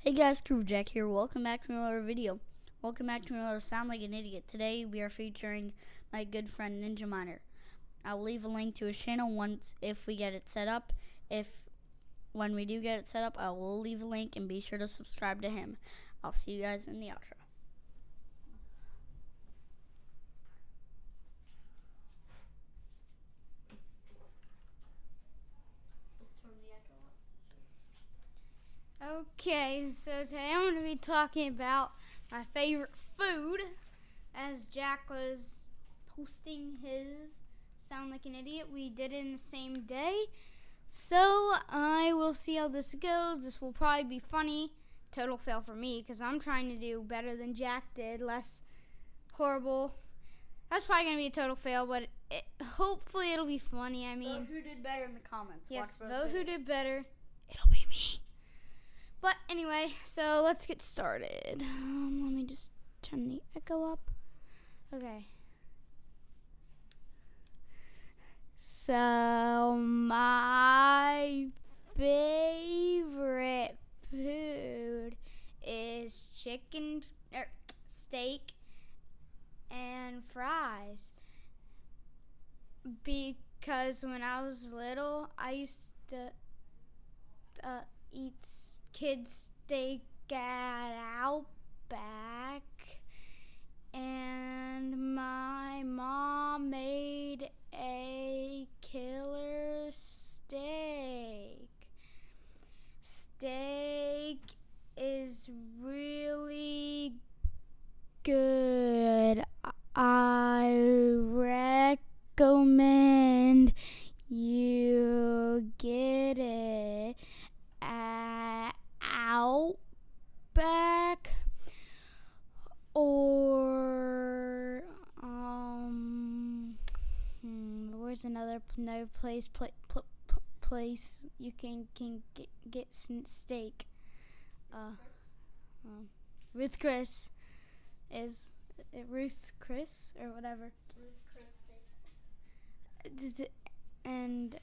Hey guys, Jack here. Welcome back to another video. Welcome back to another Sound Like an Idiot. Today we are featuring my good friend Ninja Miner. I'll leave a link to his channel once if we get it set up. When we do get it set up, I will leave a link and be sure to subscribe to him. I'll see you guys in the outro. Okay, so today I'm going to be talking about my favorite food, as Jack was posting his Sound Like an Idiot. We did it in the same day, so I will see how this goes. This will probably be funny. Total fail for me, because I'm trying to do better than Jack did, less horrible. That's probably going to be a total fail, but hopefully it'll be funny. Vote who did better in the comments. Yes, vote who did better. It'll be me. But anyway, so let's get started. Let me just turn the echo up. Okay. So my favorite food is steak and fries. Because when I was little, I used to eat kids steak at Outback, and my mom made a killer steak. Steak is really good. I recommend you get it at Outback or where's another place you can get steak? Ruth's Chris. Is it Ruth's Chris or whatever? Ruth Chris Steak. And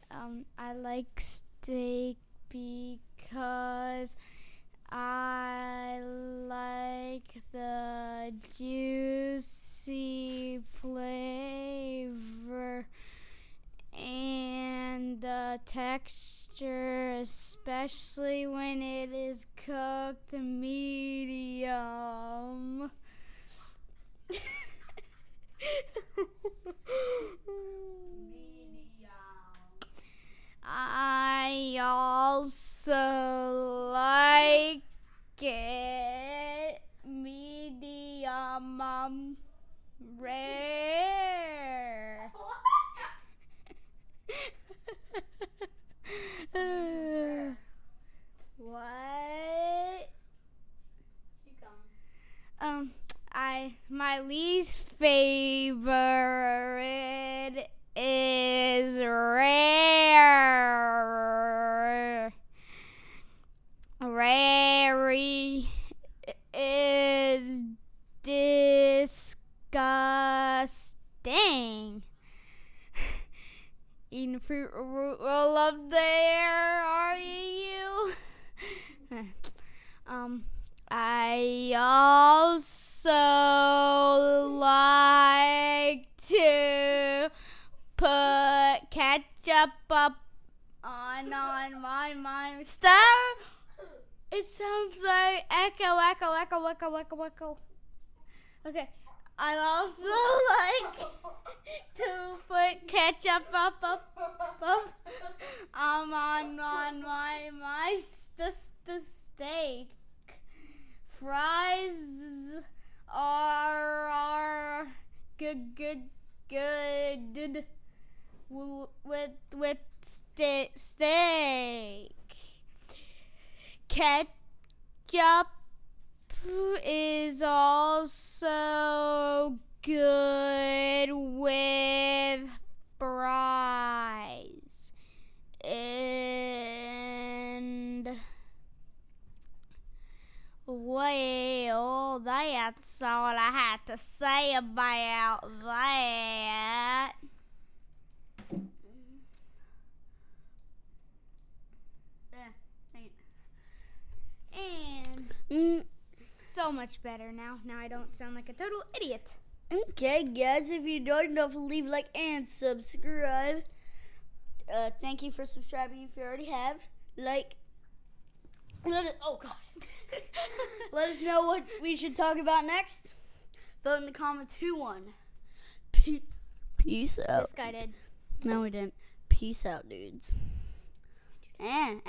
I like steak because I like the juicy flavor and the texture, especially when it is cooked medium. I also like it medium rare. What? My least favorite is rare. Rare is disgusting. Eating fruit roll up there, are you? I also like to put ketchup up on my stuff. It sounds like echo. Okay. I also like to put ketchup up on my steak. Fries are good with steak. Ketchup is also good with fries. And well, that's all I had to say about that. And so much better now. Now I don't sound like a total idiot. Okay, guys, if you don't know, leave a like and subscribe. Thank you for subscribing if you already have. Like, oh God. Let us know what we should talk about next. Vote in the comments who won. Peace out. This guy did. No, we didn't. Peace out, dudes. And